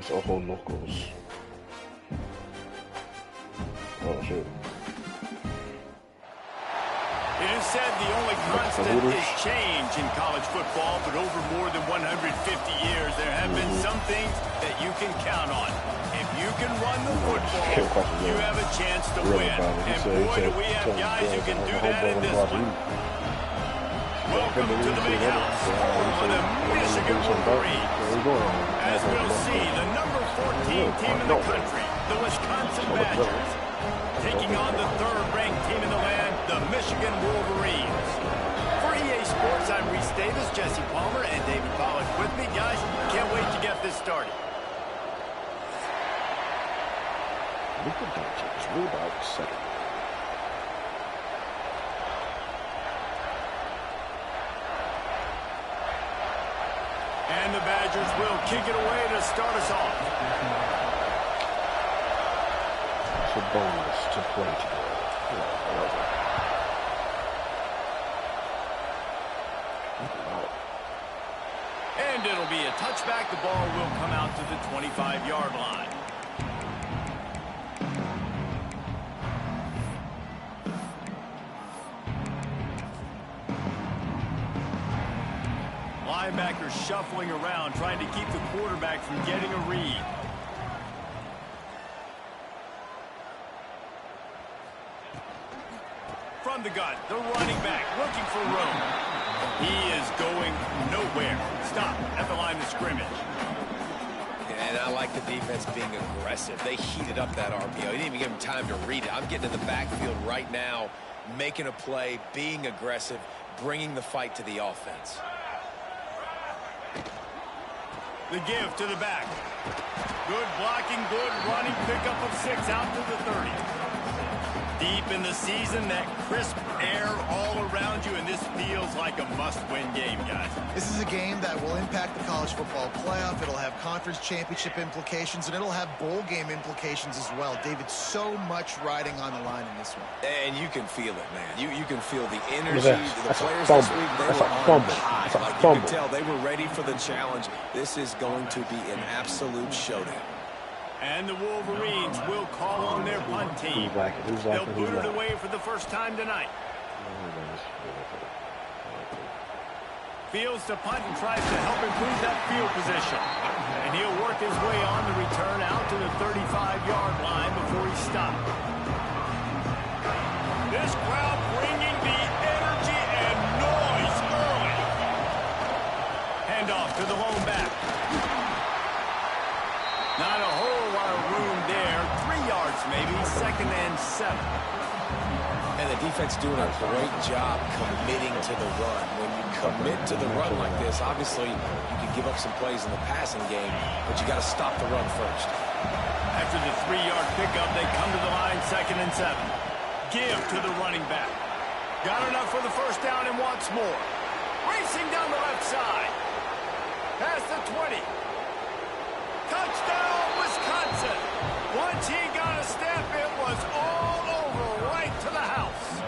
It's all locals. Oh shit. It is said the only constant is change in college football, but over more than 150 years, there have been some things that you can count on. If you can run the football, you have a chance to win. And boy, do we have guys who can do that in this one. Welcome to the big house for the Michigan Wolverines. As we'll see, the number 14 team in the country, the Wisconsin Badgers, taking on the third-ranked team in the land, the Michigan Wolverines. For EA Sports, I'm Reese Davis, Jesse Palmer, and David Pollack with me. Guys, can't wait to get this started. Luka Doncic, rebound second. And the Badgers will kick it away to start us off. It's a bonus to play together. And it'll be a touchback. The ball will come out to the 25-yard line. Linebackers shuffling around, trying to keep the quarterback from getting a read. From the gun, the running back looking for room. He is going nowhere. Stop at the line of scrimmage. And I like the defense being aggressive. They heated up that RPO. They didn't even give him time to read it. I'm getting in the backfield right now, making a play, being aggressive, bringing the fight to the offense. The give to the back. Good blocking, good running, pickup of 6 out to the 30. Deep in the season, that crisp air all around you, and this feels like a must-win game, guys. This is a game that will impact the college football playoff. It'll have conference championship implications, and it'll have bowl game implications as well. David, so much riding on the line in this one. And you can feel it, man. You can feel the energy. That's the players fumble. this week, they That's were a on fumble. high. That's a Like fumble. you can tell, they were ready for the challenge. This is going to be an absolute showdown. And the Wolverines will call on their punt team. They'll boot it away for the first time tonight. Fields to punt and tries to help improve that field position. And he'll work his way on the return out to the 35-yard line before he stopped. This crowd bringing the energy and noise early. Handoff to the lone back. Not a whole lot of room there. 3 yards maybe, 2nd and 7. And the defense doing a great job committing to the run. When you commit to the run like this, obviously you can give up some plays in the passing game, but you got to stop the run first. After the 3-yard pickup, they come to the line, 2nd and 7. Give to the running back. Got enough for the first down and wants more. Racing down the left side. Past the 20. Touchdown, Wisconsin. Once he got a step, it was all over, right to the house.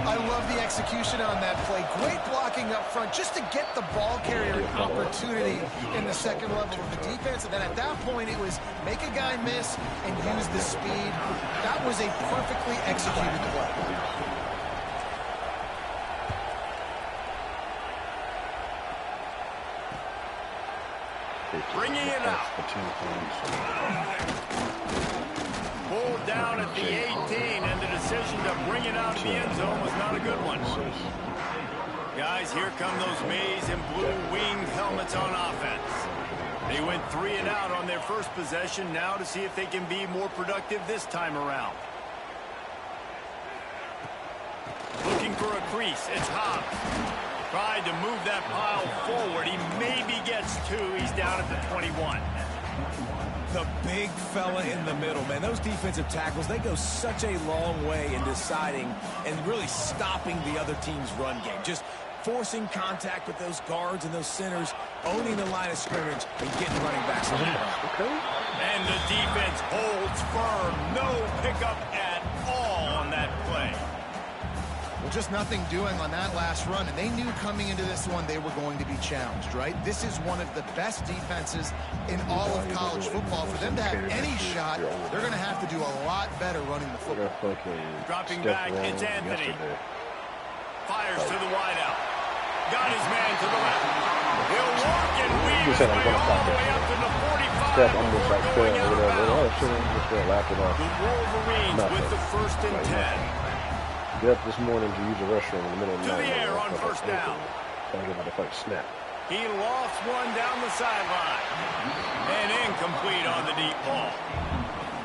I love the execution on that play. Great blocking up front just to get the ball carrier an opportunity in the second level of the defense. And then at that point, it was make a guy miss and use the speed. That was a perfectly executed play. Bringing it out. Pulled down at the 18, and the decision to bring it out of the end zone was not a good one. Guys, here come those maize and blue winged helmets on offense. They went 3 and out on their first possession, now to see if they can be more productive this time around. Looking for a crease, it's Hobbs. Tried to move that pile forward. He maybe gets 2. He's down at the 21. The big fella in the middle, man. Those defensive tackles, they go such a long way in deciding and really stopping the other team's run game. Just forcing contact with those guards and those centers, owning the line of scrimmage, and getting running backs on the ground. And the defense holds firm. No pickup at all on that play. Just nothing doing on that last run, and they knew coming into this one they were going to be challenged, right? This is one of the best defenses in all of college football. For them to have any shot, they're going to have to do a lot better running the football. Dropping back, it's Anthony. Fires to the wideout. Got his man to the left. He'll walk and weave his way all the way up to the 45. Going out of bounds. The Wolverines with the 1st and 10. Get up this morning to use the restroom in the middle of the night. To the air on 1st down. Trying to get the fight snap. He lofts one down the sideline. And incomplete on the deep ball.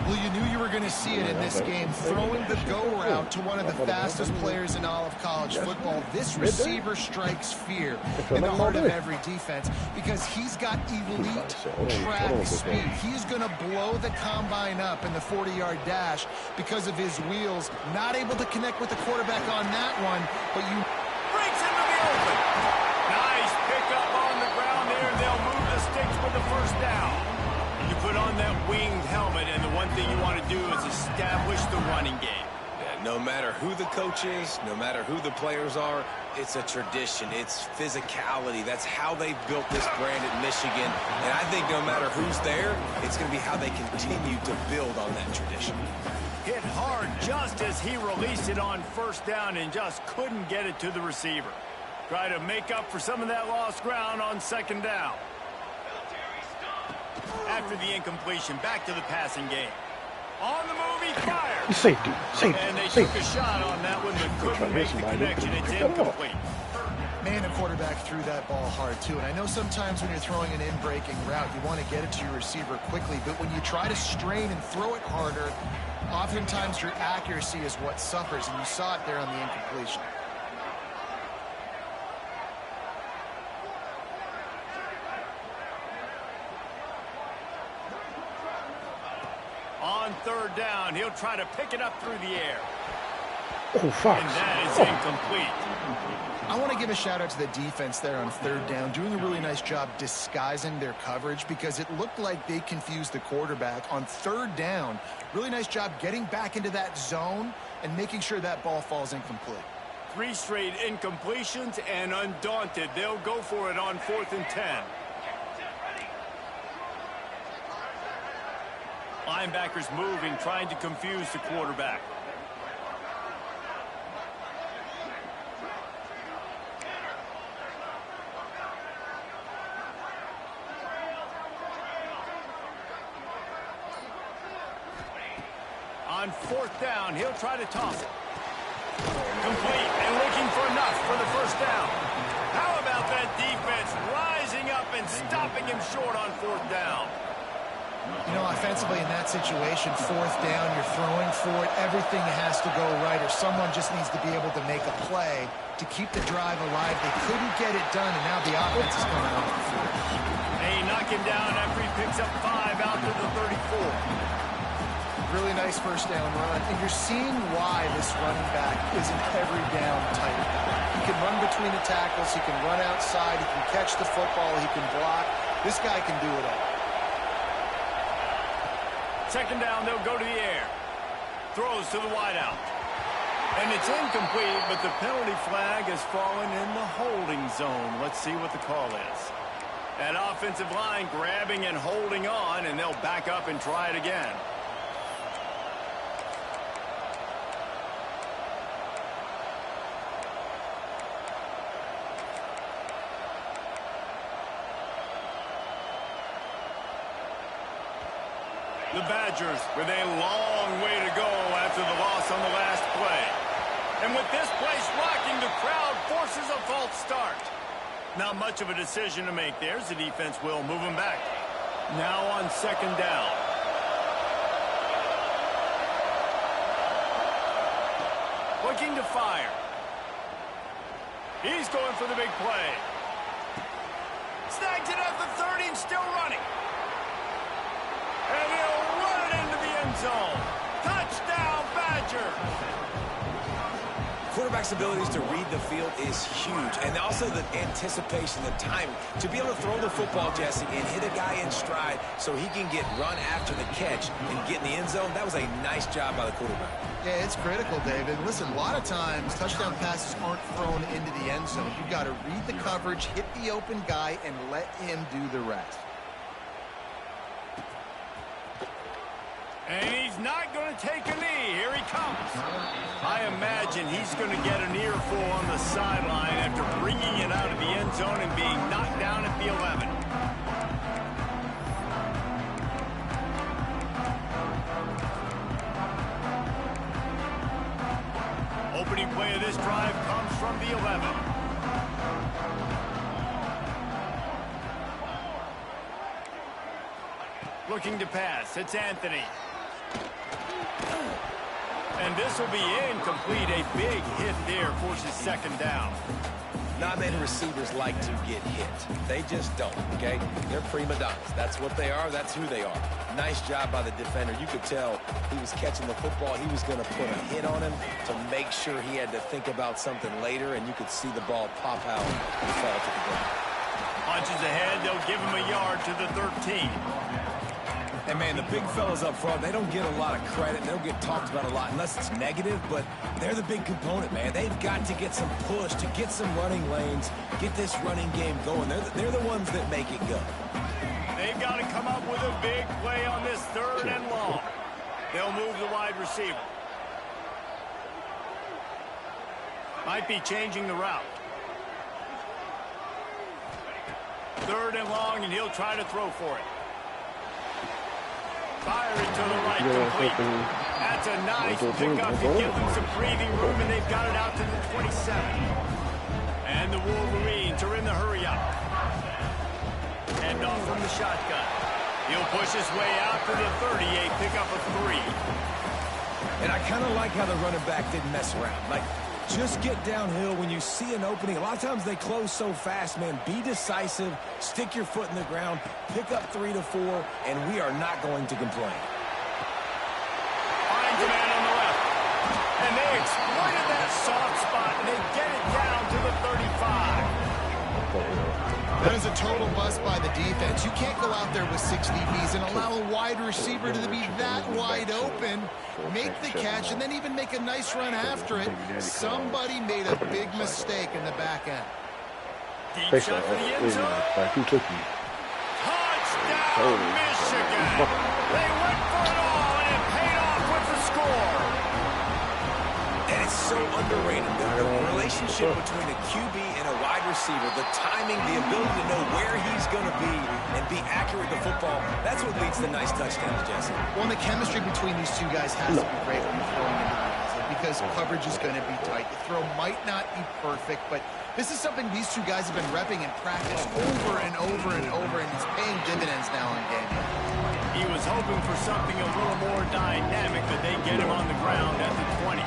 Well, you knew you were going to see it in this game, throwing the go route to one of the fastest players in all of college football. This receiver strikes fear in the heart of every defense because he's got elite track speed. He's going to blow the combine up in the 40-yard dash because of his wheels. Not able to connect with the quarterback on that one, but you breaks into the open. Nice pickup on the ground there. They'll move the sticks for the 1st down. You put on that winged helmet, and the one thing you want to do is establish the running game. Yeah, no matter who the coach is, no matter who the players are, it's a tradition. It's physicality. That's how they built this brand at Michigan. And I think no matter who's there, it's going to be how they continue to build on that tradition. Hit hard just as he released it on 1st down and just couldn't get it to the receiver. Try to make up for some of that lost ground on 2nd down. After the incompletion, back to the passing game. On the move, he fired. Safety. And they took a shot on that one, but couldn't make the connection. It's incomplete. Man, the quarterback threw that ball hard, too. And I know sometimes when you're throwing an in-breaking route, you want to get it to your receiver quickly. But when you try to strain and throw it harder, oftentimes your accuracy is what suffers. And you saw it there on the incompletion. On 3rd down, he'll try to pick it up through the air. Oh, Fox. And that is incomplete. I want to give a shout out to the defense there on 3rd down, doing a really nice job disguising their coverage because it looked like they confused the quarterback on 3rd down. Really nice job getting back into that zone and making sure that ball falls incomplete. 3 straight incompletions, and undaunted, they'll go for it on 4th and 10. Linebackers moving, trying to confuse the quarterback. On 4th down, he'll try to toss it. Complete and looking for enough for the 1st down. How about that defense rising up and stopping him short on 4th down? You know, offensively in that situation, 4th down, you're throwing for it. Everything has to go right, or someone just needs to be able to make a play to keep the drive alive. They couldn't get it done, and now the offense is coming off the field. They knock him down after he picks up 5 out to the 34. Really nice 1st down run, and you're seeing why this running back is an every down type. He can run between the tackles, he can run outside, he can catch the football, he can block. This guy can do it all. 2nd down, they'll go to the air. Throws to the wideout. And it's incomplete, but the penalty flag has fallen in the holding zone. Let's see what the call is. That offensive line grabbing and holding on, and they'll back up and try it again. The Badgers with a long way to go after the loss on the last play. And with this place rocking, the crowd forces a false start. Not much of a decision to make there as the defense will move him back. Now on 2nd down. Looking to fire. He's going for the big play. Snags it at the 30 and still running. And he'll run it into the end zone. Touchdown, Badgers. quarterback's abilities to read the field is huge. And also the anticipation, the timing. To be able to throw the football, Jesse, and hit a guy in stride so he can get run after the catch and get in the end zone, that was a nice job by the quarterback. Yeah, it's critical, David. Listen, a lot of times touchdown passes aren't thrown into the end zone. You've got to read the coverage, hit the open guy, and let him do the rest. And he's not going to take a knee. Here he comes. I imagine he's going to get an earful on the sideline after bringing it out of the end zone and being knocked down at the 11. Opening play of this drive comes from the 11. Looking to pass. It's Anthony. And this will be incomplete. A big hit there forces second down. Not many receivers like to get hit. They just don't, okay? They're prima donnas. That's what they are. That's who they are. Nice job by the defender. You could tell he was catching the football. He was going to put a hit on him to make sure he had to think about something later, and you could see the ball pop out and fall to the ground. Punches ahead. They'll give him a yard to the 13. And, man, the big fellas up front, they don't get a lot of credit. They don't get talked about a lot unless it's negative, but they're the big component, man. They've got to get some push, to get some running lanes, get this running game going. They're the ones that make it go. They've got to come up with a big play on this 3rd and long. They'll move the wide receiver. Might be changing the route. 3rd and long, and he'll try to throw for it. Fire it to the right, complete. That's a nice pickup to give them some breathing room, and they've got it out to the 27. And the Wolverines are in the hurry-up. Hand off from the shotgun. He'll push his way out to the 38, pick up a 3. And I kind of like how the running back didn't mess around. Like, just get downhill when you see an opening. A lot of times they close so fast, man. Be decisive, stick your foot in the ground, pick up 3 to 4, and we are not going to complain. Finds a man on the left. And they exploited that soft spot, and they get it down to the 35. That is a total bust by the defense. You can't go out there with 6 DBs and allow a wide receiver to be that wide open, make the catch, and then even make a nice run after it. Somebody made a big mistake in the back end. Deep shot for the end zone. Touchdown, Michigan. They went for it all, and it paid off with the score. And it's so underrated. The relationship between a QB and a wide receiver, the timing, the ability to know where he's going to be and be accurate with the football, that's what leads to nice touchdowns, Jesse. Well, and the chemistry between these two guys has to be great when you're throwing into the end zone because coverage is going to be tight. The throw might not be perfect, but this is something these two guys have been repping in practice over and over and over, and it's paying dividends now in game. He was hoping for something a little more dynamic, but they get him on the ground at the 20.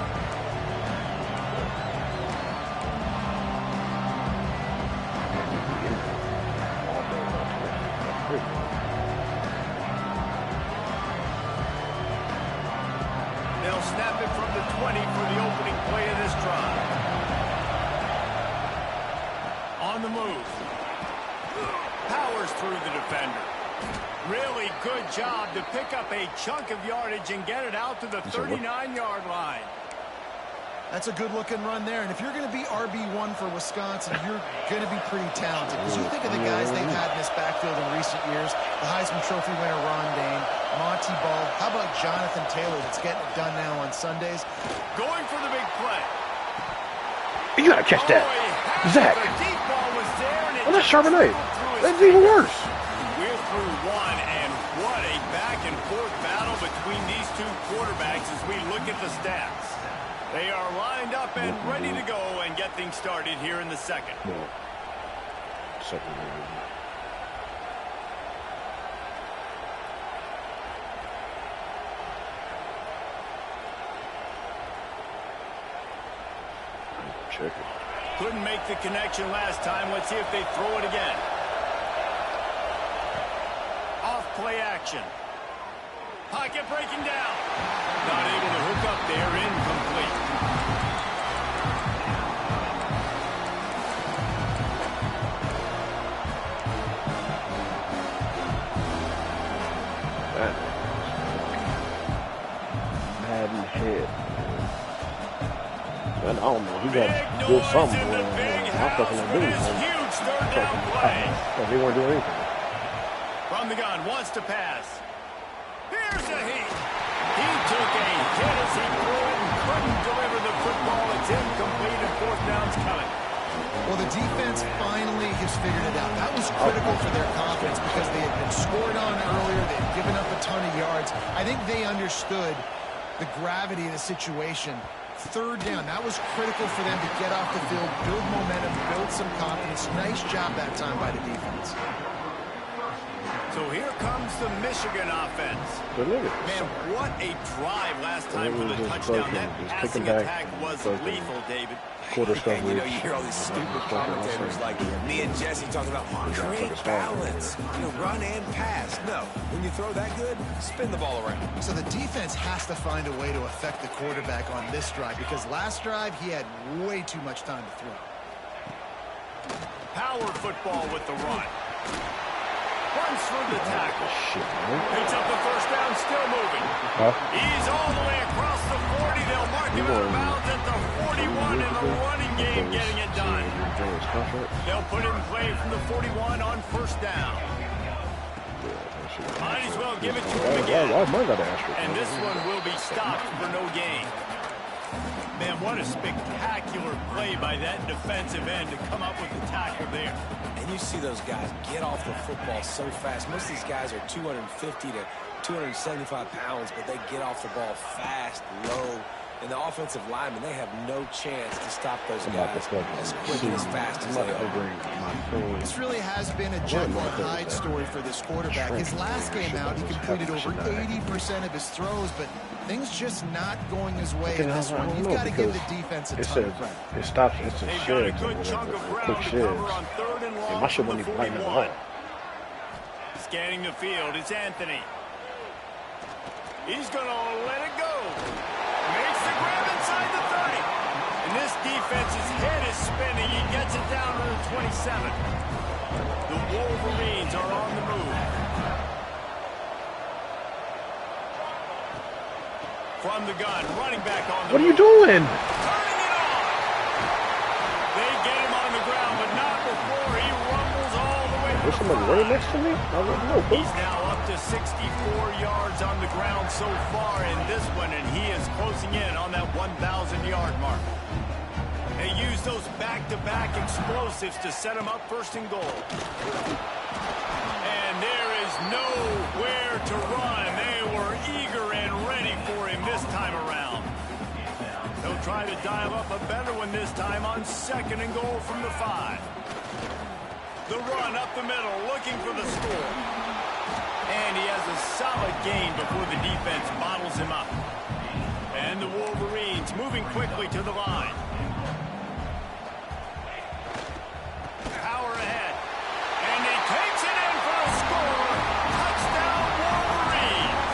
They'll snap it from the 20 for the opening play of this drive. On the move. Powers through the defender. Really good job to pick up a chunk of yardage and get it out to the 39-yard line. That's a good-looking run there. And if you're going to be RB1 for Wisconsin, you're going to be pretty talented. Because you think of the guys they've had in this backfield in recent years, the Heisman Trophy winner Ron Dayne, Monty Ball. How about Jonathan Taylor that's getting it done now on Sundays? Going for the big play. You gotta catch that. Zach. The deep ball was there, and Well, that's Charbonnet. That's even worse. We're through one, and what a back-and-forth battle between these two quarterbacks as we look at the stats. They are lined up and ready to go and get things started here in the second. No. Second. Check it. Couldn't make the connection last time. Let's see if they throw it again. Off play action. Pocket breaking down. Not able to hook up there. Incomplete. That Madden head. I don't know. He got to do something. I'm fucking gonna do it. They weren't doing anything. From the gun, wants to pass. Here's a heat. He took a hit as he threw it and couldn't deliver the football. It's incomplete and fourth down's coming. Well, the defense finally has figured it out. That was critical for their confidence because they had been scored on earlier. They had given up a ton of yards. I think they understood the gravity of the situation. Third down, that was critical for them to get off the field, build momentum, build some confidence. Nice job that time by the defense. So here comes the Michigan offense. Man, what a drive last time for the touchdown. That passing attack was lethal, David. And you know, you hear all these stupid commentators like me and Jesse talking about create balance, you know, run and pass. No, when you throw that good, spin the ball around. So the defense has to find a way to affect the quarterback on this drive because last drive he had way too much time to throw. Power football with the run. Runs through the tackle. Picks up the first down, still moving. He's all the way across the 40. They'll mark him out of bounds at the 41 in the running game, getting it done. They'll put it in play from the 41 on first down. Might as well give it to him again. And this one will be stopped for no gain. Man, what a spectacular play by that defensive end to come up with the tackle there. And you see those guys get off the football so fast. Most of these guys are 250 to 275 pounds, but they get off the ball fast, low. And the offensive linemen, they have no chance to stop those guys as quick and as fast as they are. This really has been a Jekyll and Hyde story for this quarterback. His last game out, he completed over 80% of his throws, but things just not going his way in this one. You've got to give the defense a ton of credit. It stops. It's a They've got a good chunk of ground to cover on third and long from the 41. Scanning the field, it's Anthony. He's going to let it go. Makes the grab inside the 30. And this defense's head is spinning. He gets it down to the 27. The Wolverines are on the move. From the gun, running back on the What are you doing? Turning it on. They get him on the ground, but not before he rumbles all the way to There's the somebody 5. right next to me? I don't know. He's now up to 64 yards on the ground so far in this one, and he is closing in on that 1,000-yard mark. They use those back-to-back explosives to set him up first and goal. And there is nowhere to run. They were eager and ready for him this time around. They'll try to dial up a better one this time on second and goal from the 5. The run up the middle, looking for the score. And he has a solid gain before the defense bottles him up. And the Wolverines moving quickly to the line. Power ahead. And he takes it in for a score. Touchdown, Wolverines.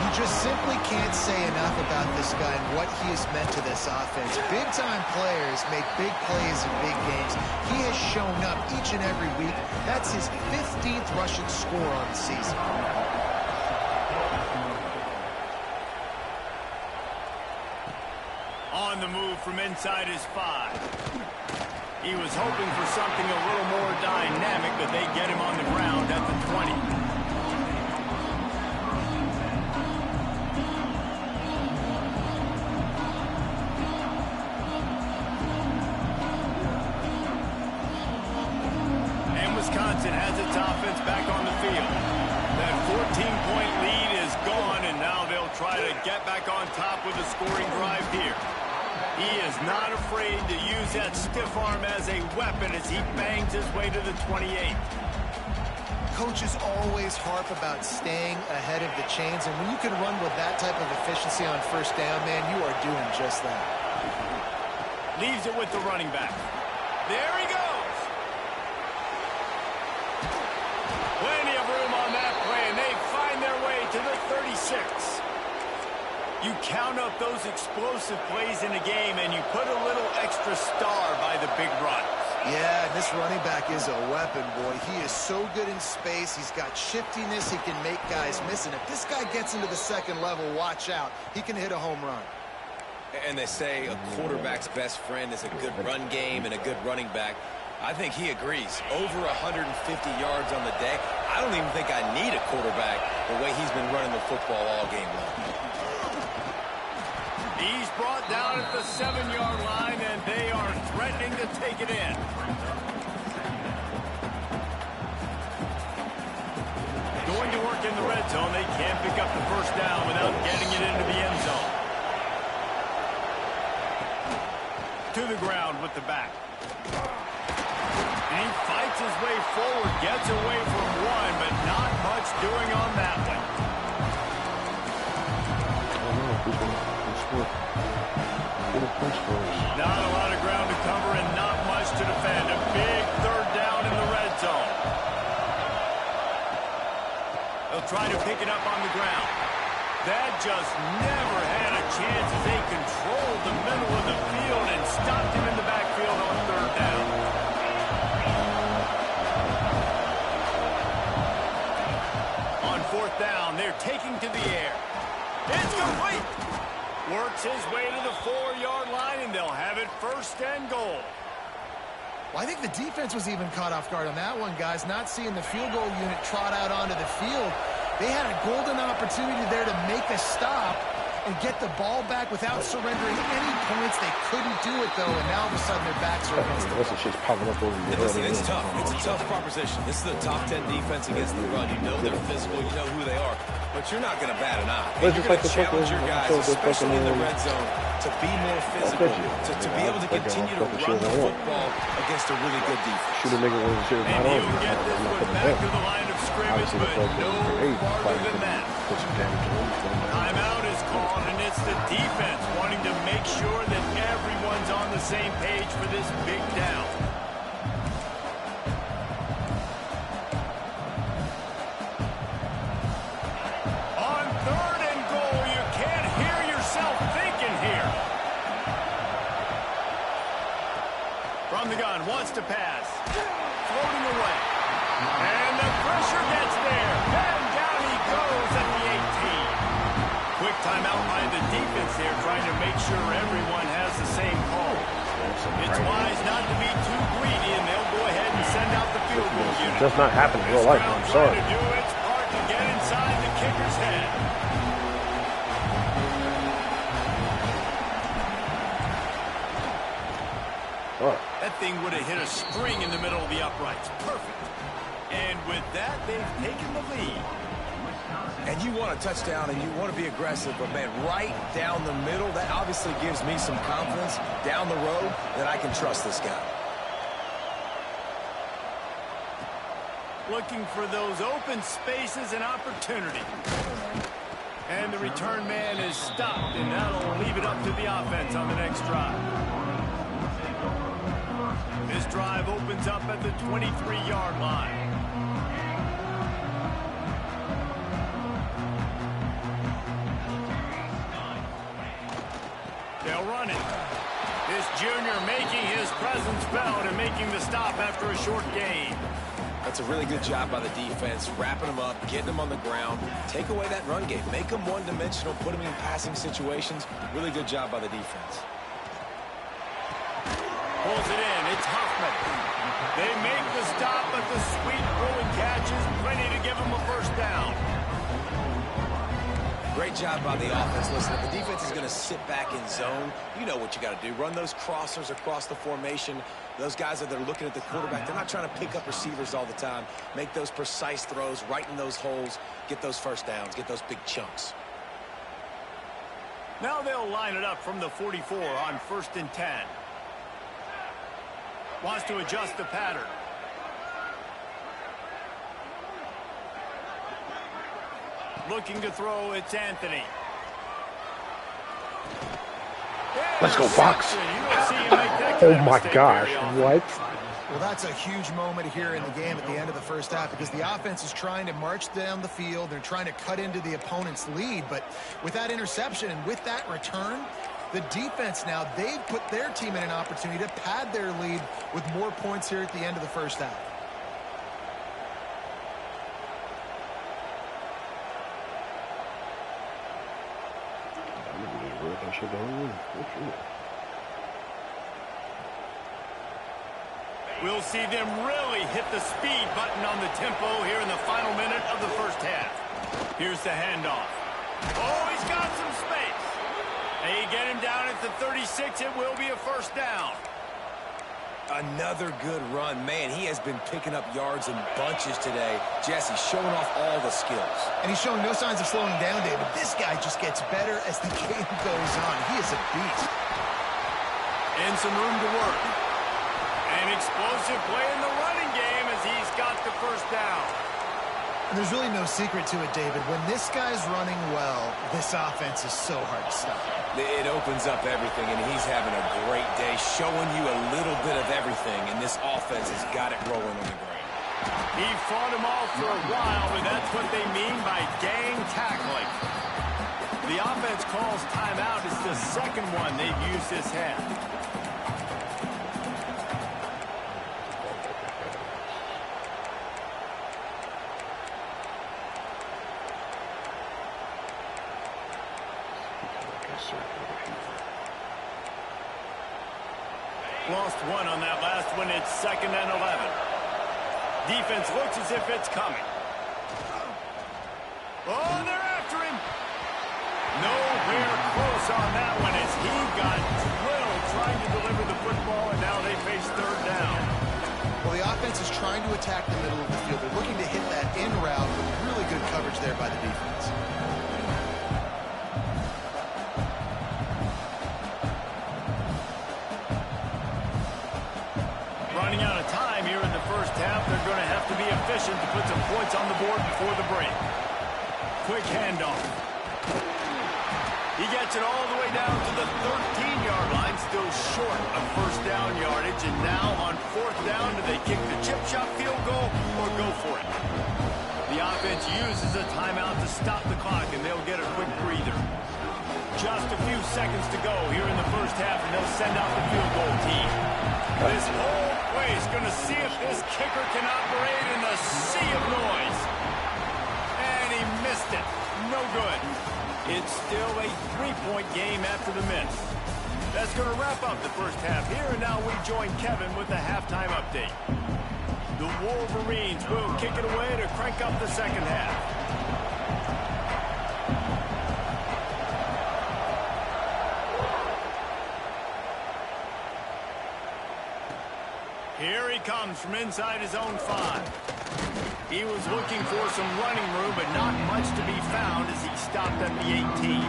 You just simply can't say enough about this guy and what he has meant to this offense. Big-time players make big plays in big games. He has shown up each and every week. That's his 15th rushing score on the season. On the move from inside his 5. He was hoping for something a little more dynamic, but they get him on the ground at the 20. Wisconsin has its offense back on the field. That 14-point lead is gone, and now they'll try to get back on top with a scoring drive here. He is not afraid to use that stiff arm as a weapon as he bangs his way to the 28. Coaches always harp about staying ahead of the chains, and when you can run with that type of efficiency on first down, man, you are doing just that. Leaves it with the running back. There he goes. Plenty of room on that play, and they find their way to the 36. You count up those explosive plays in a game, and you put a little extra star by the big runs. Yeah, and this running back is a weapon, boy. He is so good in space. He's got shiftiness. He can make guys miss. And if this guy gets into the second level, watch out. He can hit a home run. And they say a quarterback's best friend is a good run game and a good running back. I think he agrees. Over 150 yards on the day. I don't even think I need a quarterback the way he's been running the football all game long. He's brought down at the 7-yard line, and they are threatening to take it in. Going to work in the red zone. They can't pick up the first down without getting it into the end zone. To the ground with the back. And he fights his way forward, gets away from one, but not much doing on that one. Not a lot of ground to cover and not much to defend. A big third down in the red zone. They'll try to pick it up on the ground. That just never had a chance as they controlled the middle of the field and stopped him in the backfield on third down. On fourth down, they're taking to the air. It's complete. Works his way to the 4-yard line, and they'll have it first and goal. Well, I think the defense was even caught off guard on that one, guys. Not seeing the field goal unit trot out onto the field. They had a golden opportunity there to make a stop and get the ball back without surrendering any points. They couldn't do it, though, and now all of a sudden their backs are against the Listen, she's popping up over your Listen, it's tough. It's a tough proposition. This is a top 10 defense against the run. You know they're physical. You know who they are. But you're not going to bat an eye. Well, You're going to challenge your guys, especially in the red zone, to be more physical, to be able to continue to run the football against a really good defense. Shoot a nigga with his shit And not he'll on. get this one back to the line of scrimmage, but no farther than that. Timeout is called, and it's the defense wanting to make sure that everyone's on the same page for this big down. On third and goal, you can't hear yourself thinking here. From the gun, wants to pass. Floating away. And the pressure gets there. And down he goes at the 18. Quick timeout by the defense there, trying to make sure everyone has the same call. It's wise not to be too greedy, and they'll go ahead and send out the field goal unit. It does not happen in real life, I'm sorry. To do its part to get inside the kicker's head. That thing would have hit a string in the middle of the uprights. Perfect. And with that, they've taken the lead. And you want a touchdown and you want to be aggressive, but, man, right down the middle, that obviously gives me some confidence down the road that I can trust this guy. Looking for those open spaces and opportunity. And the return man is stopped, and that'll leave it up to the offense on the next drive. This drive opens up at the 23-yard line. They'll run it. This junior making his presence felt and making the stop after a short gain. That's a really good job by the defense, wrapping them up, getting them on the ground, take away that run game, make them one-dimensional, put them in passing situations. Really good job by the defense. Pulls it in. It's Huffman. They make the stop, but the sweet throwing catch is plenty to give them a first down. Great job by the offense. Listen, if the defense is going to sit back in zone, you know what you got to do. Run those crossers across the formation. Those guys that are looking at the quarterback, they're not trying to pick up receivers all the time. Make those precise throws right in those holes. Get those first downs. Get those big chunks. Now they'll line it up from the 44 on 1st and 10. Wants to adjust the pattern. Looking to throw, it's Anthony. Let's go, Fox. Oh, my gosh. What? Well, that's a huge moment here in the game at the end of the first half because the offense is trying to march down the field. They're trying to cut into the opponent's lead. But with that interception and with that return, The defense now, they've put their team in an opportunity to pad their lead with more points here at the end of the first half. We'll see them really hit the speed button on the tempo here in the final minute of the first half. Here's the handoff. Oh, he's got some space. They get him down at the 36. It will be a first down. Another good run. Man, he has been picking up yards in bunches today. Jesse showing off all the skills. And he's showing no signs of slowing down, David. This guy just gets better as the game goes on. He is a beast. And some room to work. An explosive play in the running game as he's got the first down. And there's really no secret to it, David. When this guy's running well, this offense is so hard to stop. It opens up everything, and he's having a great day, showing you a little bit of everything, and this offense has got it rolling on the ground. He fought them off for a while, but that's what they mean by gang tackling. The offense calls timeout. It's the second one they've used this half. Lost one on that last one. It's 2nd and 11. Defense looks as if it's coming. Oh, they're after him. Nowhere close on that one as he got drilled trying to deliver the football, and now they face third down. Well, the offense is trying to attack the middle of the field. They're looking to hit that in route with really good coverage there by the defense. Running out of time here in the first half. They're going to have to be efficient to put some points on the board before the break. Quick handoff. He gets it all the way down to the 13-yard line, still short of first down yardage. And now on 4th down, do they kick the chip shot field goal or go for it? The offense uses a timeout to stop the clock, and they'll get a quick breather. Just a few seconds to go here in the first half, and they'll send out the field goal team. This whole place going to see if this kicker can operate in the sea of noise. And he missed it. No good. It's still a 3-point game after the miss. That's going to wrap up the first half here, and now we join Kevin with the halftime update. The Wolverines will kick it away to crank up the second half. Here he comes from inside his own 5. He was looking for some running room, but not much to be found as he stopped at the 18.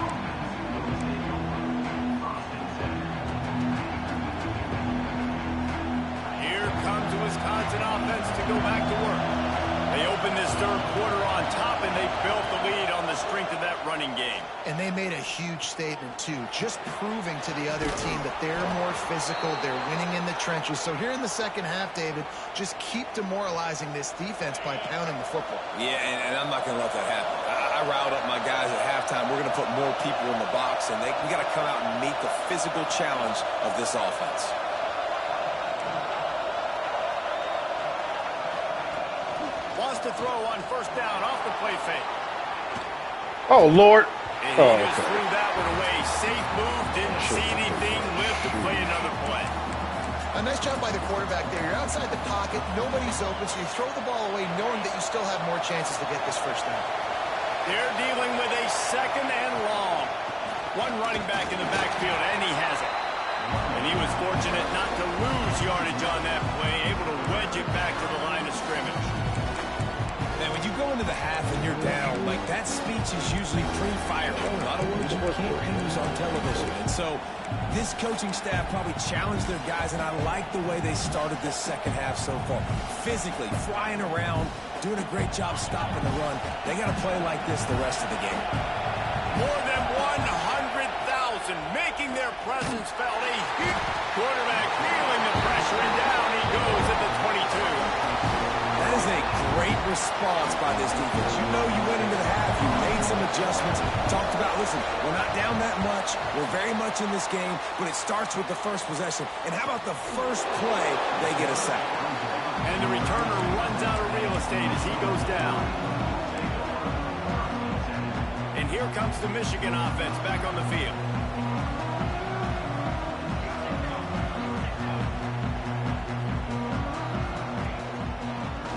Here comes the Wisconsin offense to go back to work. They opened this third quarter on top, and they built the lead on the strength of that running game. And they made a huge statement, too, just proving to the other team that they're more physical, they're winning in the trenches. So here in the second half, David, just keep demoralizing this defense by pounding the football. Yeah, and I'm not going to let that happen. I riled up my guys at halftime. We're going to put more people in the box, and we got to come out and meet the physical challenge of this offense. To throw on first down off the play fake. Oh, Lord. And he just threw that one away. Safe move, didn't see anything, lived to play another play. A nice job by the quarterback there. You're outside the pocket, nobody's open, so you throw the ball away knowing that you still have more chances to get this first down. They're dealing with a 2nd and long. One running back in the backfield, and he has it. And he was fortunate not to lose yardage on that play, able to wedge it back to the line of scrimmage. And when you go into the half and you're down, like that speech is usually pre-fired. A lot of words you can't use on television. And so this coaching staff probably challenged their guys, and I like the way they started this second half so far. Physically, flying around, doing a great job stopping the run. They got to play like this the rest of the game. More than 100,000 making their presence felt. A huge quarterback feeling the pressure, and down he goes at the 22. That is a great response by this defense. You know you went into the half, you made some adjustments, talked about listen, we're not down that much. We're very much in this game, but it starts with the first possession. And how about the first play, they get a sack. And the returner runs out of real estate as he goes down. And here comes the Michigan offense back on the field.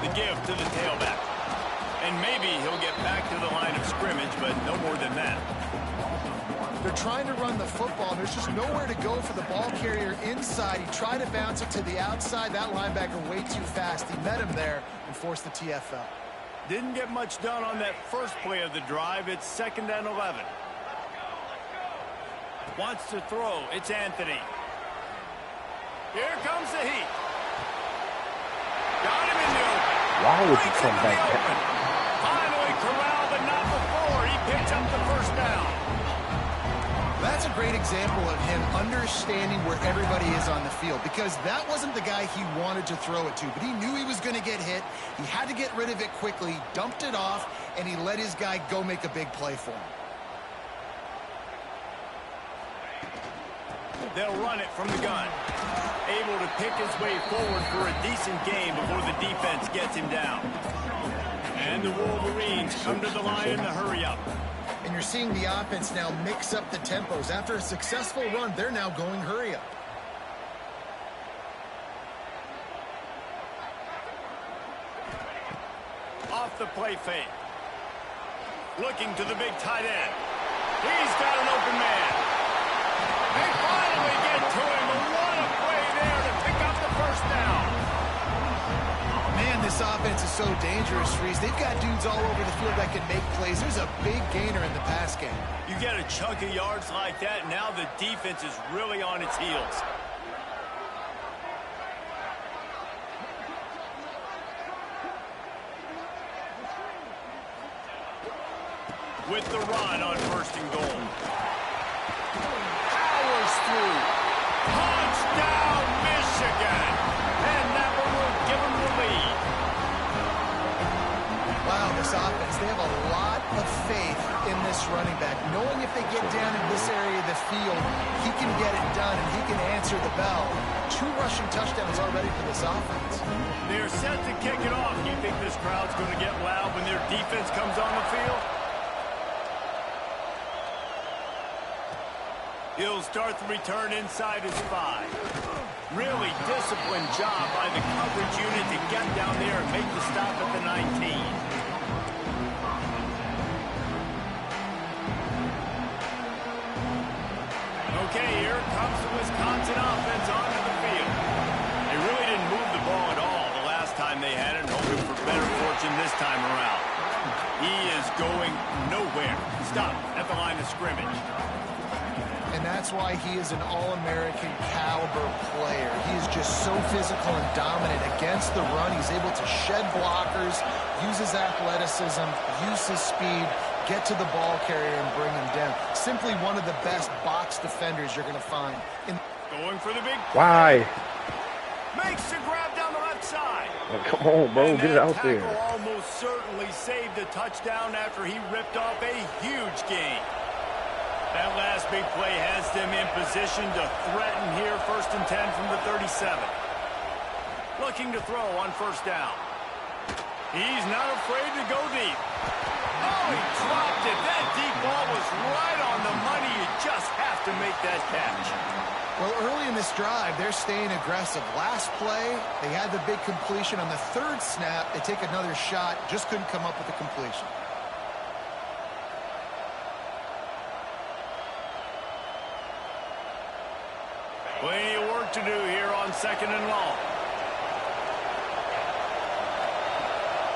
The give to the tailback. And maybe he'll get back to the line of scrimmage, but no more than that. They're trying to run the football. There's just nowhere to go for the ball carrier inside. He tried to bounce it to the outside. That linebacker way too fast. He met him there and forced the TFL. Didn't get much done on that first play of the drive. It's 2nd and 11. Wants to throw. It's Anthony. Here comes the heat. Got him in the open. Why would he come back? Finally corralled, but not before. He picks up the first down. That's a great example of him understanding where everybody is on the field, because that wasn't the guy he wanted to throw it to, but he knew he was going to get hit. He had to get rid of it quickly, dumped it off, and he let his guy go make a big play for him. They'll run it from the gun. Able to pick his way forward for a decent game before the defense gets him down. And the Wolverines come to the line in the hurry-up. And you're seeing the offense now mix up the tempos. After a successful run, they're now going hurry-up. Off the play fake. Looking to the big tight end. He's got an open man. They finally get to him. What a play there to pick up the first down. Man, this offense is so dangerous, Reese. They've got dudes all over the field that can make plays. There's a big gainer in the pass game. You get a chunk of yards like that, now the defense is really on its heels. With the run on 1st and goal. Powers through. Touchdown, Michigan. And that one will give them the lead. Wow, this offense, they have a lot of faith in this running back, knowing if they get down in this area of the field, he can get it done and he can answer the bell. 2 rushing touchdowns already for this offense. They're set to kick it off. Do you think this crowd's going to get loud when their defense comes on the field? He'll start the return inside his 5. Really disciplined job by the coverage unit to get down there and make the stop at the 19. Okay, here comes the Wisconsin offense onto the field. They really didn't move the ball at all the last time they had it, hoping for better fortune this time around. He is going nowhere. Stop at the line of scrimmage. And that's why he is an All-American caliber player. He is just so physical and dominant against the run. He's able to shed blockers, use his athleticism, use his speed, get to the ball carrier and bring him down. Simply one of the best box defenders you're going to find. Going for the big play. Why? Makes the grab down the left side. Oh, come on, bro. And Get it out tackle there. almost certainly saved a touchdown after he ripped off a huge gain. That last big play has them in position to threaten here, 1st and 10 from the 37. Looking to throw on 1st down. He's not afraid to go deep. Oh, he dropped it. That deep ball was right on the money. You just have to make that catch. Well, early in this drive, they're staying aggressive. Last play, they had the big completion. On the 3rd snap, they take another shot, just couldn't come up with a completion. Plenty of work to do here on 2nd and long.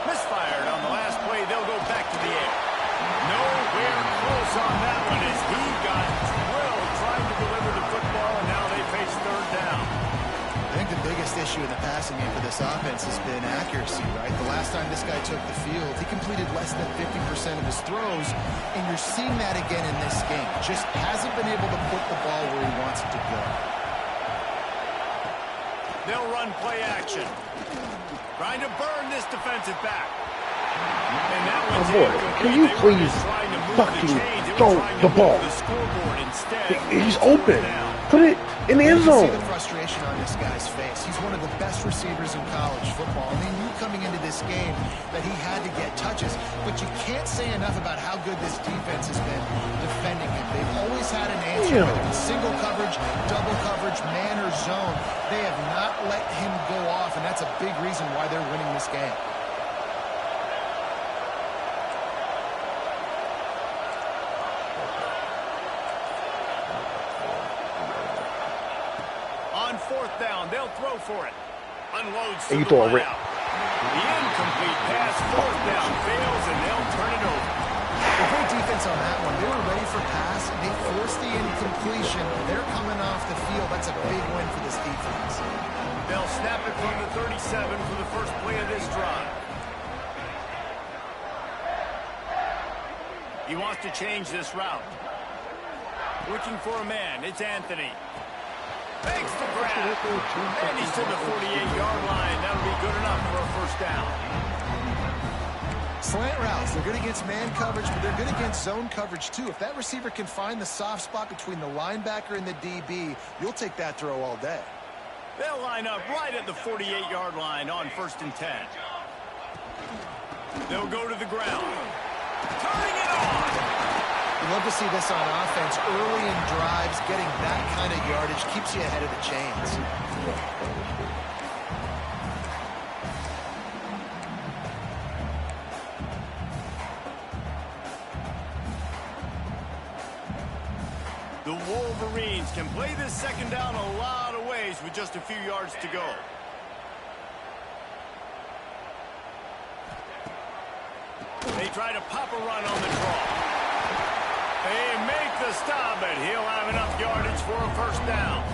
Misfired on the last play. They'll go back to the air. Nowhere close on that one as he got drilled trying to deliver the football, and now they face 3rd down. I think the biggest issue in the passing game for this offense has been accuracy, right? The last time this guy took the field, he completed less than 50% of his throws, and you're seeing that again in this game. Just hasn't been able to put the ball where he wants it to go. They'll run play action. Trying to burn this defensive back. And that one's boy, can you please fucking throw the ball. He's open. Put it in the end zone. You can see the frustration on this guy's face. He's one of the best receivers in college football. And they knew coming into this game that he had to get touches. But you can't say enough about how good this defense has been defending him. They've always had an answer, whether it's single coverage, double coverage, man or zone. They have not let him go off, and that's a big reason why they're winning this game. On fourth down, they'll throw for it. Unloads to And you the throw a right rip. out. The incomplete pass, fourth down, fails, and they'll turn it over. A great defense on that one. They were ready for pass. They forced the incompletion. They're coming off the field. That's a big win for this defense. They'll snap it from the 37 for the first play of this drive. He wants to change this route. Looking for a man. It's Anthony. Makes the grab. And he's to the 48-yard line. That'll be good enough for a first down. Slant routes, they're good against man coverage, but they're good against zone coverage too. If that receiver can find the soft spot between the linebacker and the DB, you'll take that throw all day. They'll line up right at the 48-yard line on 1st and 10. They'll go to the ground. Turning it on. You love to see this on offense. Early in drives, getting that kind of yardage keeps you ahead of the chains. The Wolverines can play this second down a lot of ways with just a few yards to go. They try to pop a run on the draw. They make the stop, but he'll have enough yardage for a first down.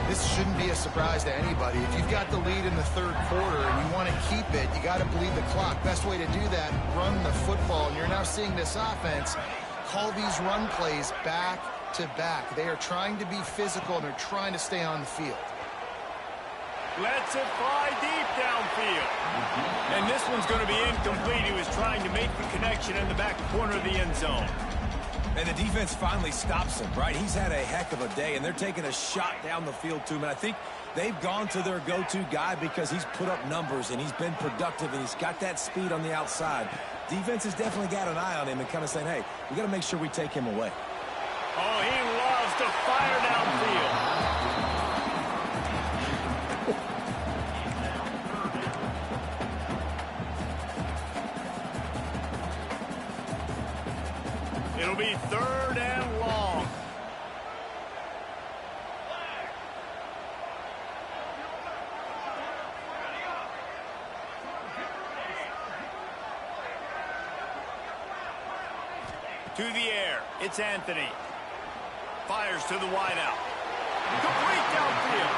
This shouldn't be a surprise to anybody. If you've got the lead in the third quarter and you want to keep it, you got to bleed the clock. Best way to do that, run the football. And you're now seeing this offense call these run plays back to back. They are trying to be physical, and they're trying to stay on the field. Lets it fly deep downfield. And this one's going to be incomplete. He was trying to make the connection in the back corner of the end zone. And the defense finally stops him, right? He's had a heck of a day, and they're taking a shot down the field to him. And I think they've gone to their go-to guy because he's put up numbers, and he's been productive, and he's got that speed on the outside. Defense has definitely got an eye on him and kind of saying, hey, we got to make sure we take him away. Oh, he loves to fire downfield. It'll be 3rd and long. To the air, it's Anthony. Fires to the wideout. Complete downfield.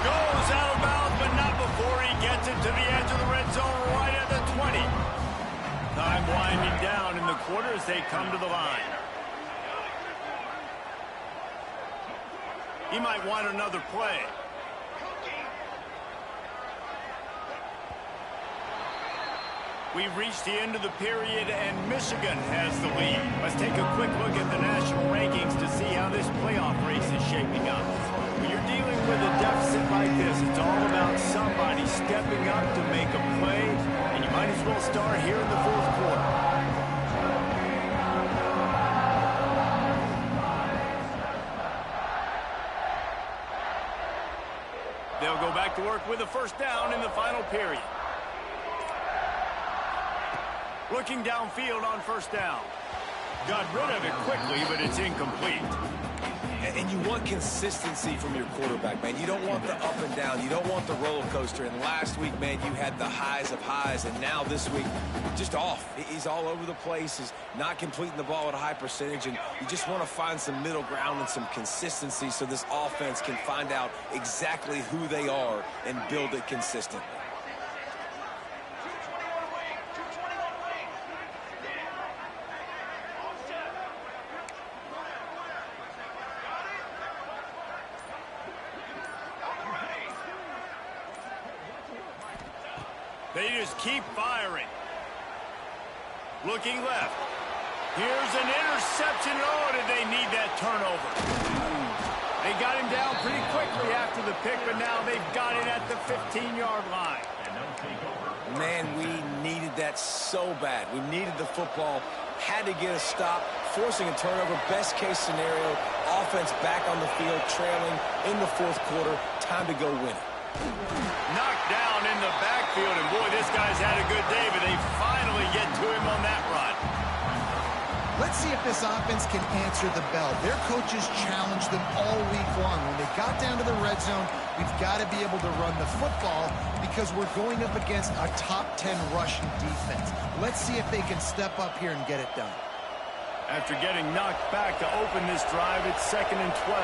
Goes out of bounds, but not before he gets it to the edge of the red zone right at the 20. Time winding down in the quarter as they come to the line. He might want another play. We've reached the end of the period, and Michigan has the lead. Let's take a quick look at the national rankings to see how this playoff race is shaping up. When you're dealing with a deficit like this, it's all about somebody stepping up to make a play, and you might as well start here in the 4th quarter. They'll go back to work with a first down in the final period. Looking downfield on first down. Got rid of it quickly, but it's incomplete. And you want consistency from your quarterback, man. You don't want the up and down. You don't want the roller coaster. And last week, man, you had the highs of highs. And now this week, just off. He's all over the place. He's not completing the ball at a high percentage. And you just want to find some middle ground and some consistency so this offense can find out exactly who they are and build it consistently. They just keep firing. Looking left. Here's an interception. Oh, did they need that turnover? They got him down pretty quickly after the pick, but now they've got it at the 15-yard line. Man, we needed that so bad. We needed the football, had to get a stop, forcing a turnover. Best case scenario, offense back on the field, trailing in the fourth quarter. Time to go win it. Knocked down in the backfield, and boy, this guy's had a good day, but they finally get to him on that run. Let's see if this offense can answer the bell. Their coaches challenged them all week long. When they got down to the red zone, we've got to be able to run the football because we're going up against a top 10 rushing defense. Let's see if they can step up here and get it done. After getting knocked back to open this drive, it's 2nd and 12.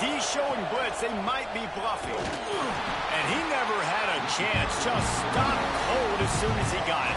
D showing blitz, they might be bluffing. And he never had a chance, just stopped cold as soon as he got it.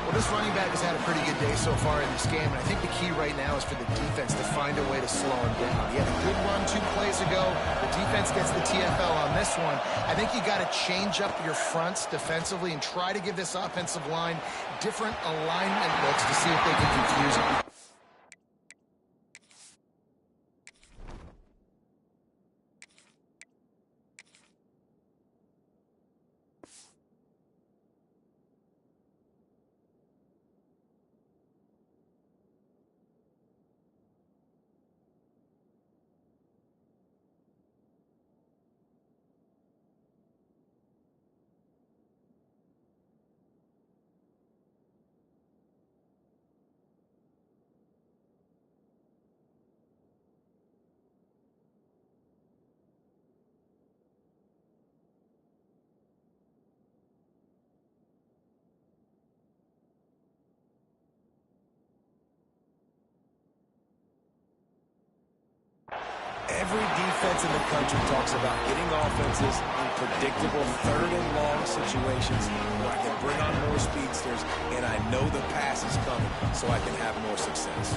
Well, this running back has had a pretty good day so far in this game, and I think the key right now is for the defense to find a way to slow him down. He had a good run 2 plays ago. The defense gets the TFL on this one. I think you got to change up your fronts defensively and try to give this offensive line different alignment looks to see if they can confuse him. Every defense in the country talks about getting offenses in predictable 3rd and long situations where I can bring on more speedsters and I know the pass is coming so I can have more success.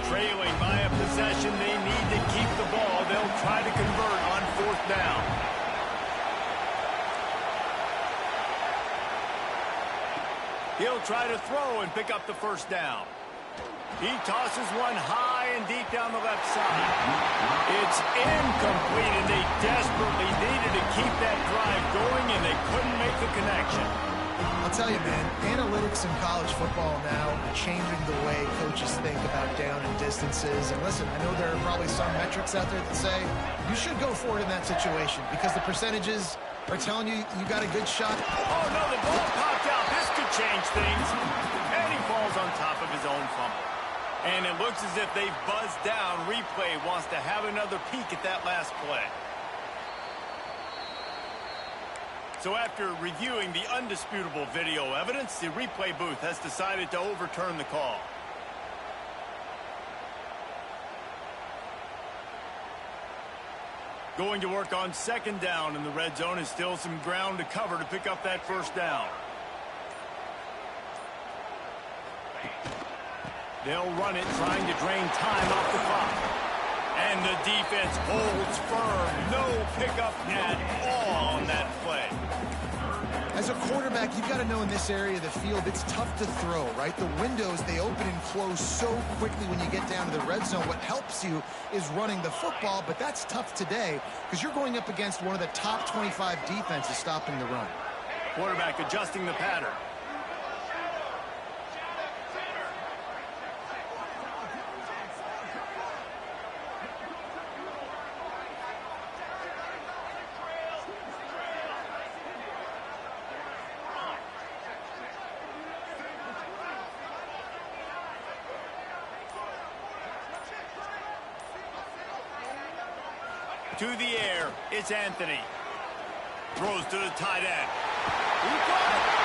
Trailing by a possession, they need to keep the ball. They'll try to convert on 4th down. He'll try to throw and pick up the 1st down. He tosses one high and deep down the left side. It's incomplete, and they desperately needed to keep that drive going, and they couldn't make the connection. I'll tell you, man, analytics in college football now are changing the way coaches think about down and distances. And listen, I know there are probably some metrics out there that say you should go for it in that situation because the percentages are telling you you got a good shot. Oh, no, the ball popped out. This could change things. And he falls on top of his own fumble. And it looks as if they've buzzed down. Replay wants to have another peek at that last play. So after reviewing the undisputable video evidence, the replay booth has decided to overturn the call. Going to work on 2nd down in the red zone, is still some ground to cover to pick up that 1st down. They'll run it, trying to drain time off the clock. And the defense holds firm. No pickup at all on that play. As a quarterback, you've got to know in this area of the field, it's tough to throw, right? The windows, they open and close so quickly when you get down to the red zone. What helps you is running the football, but that's tough today because you're going up against one of the top 25 defenses stopping the run. Quarterback adjusting the pattern. To the air, it's Anthony. Throws to the tight end. He got it!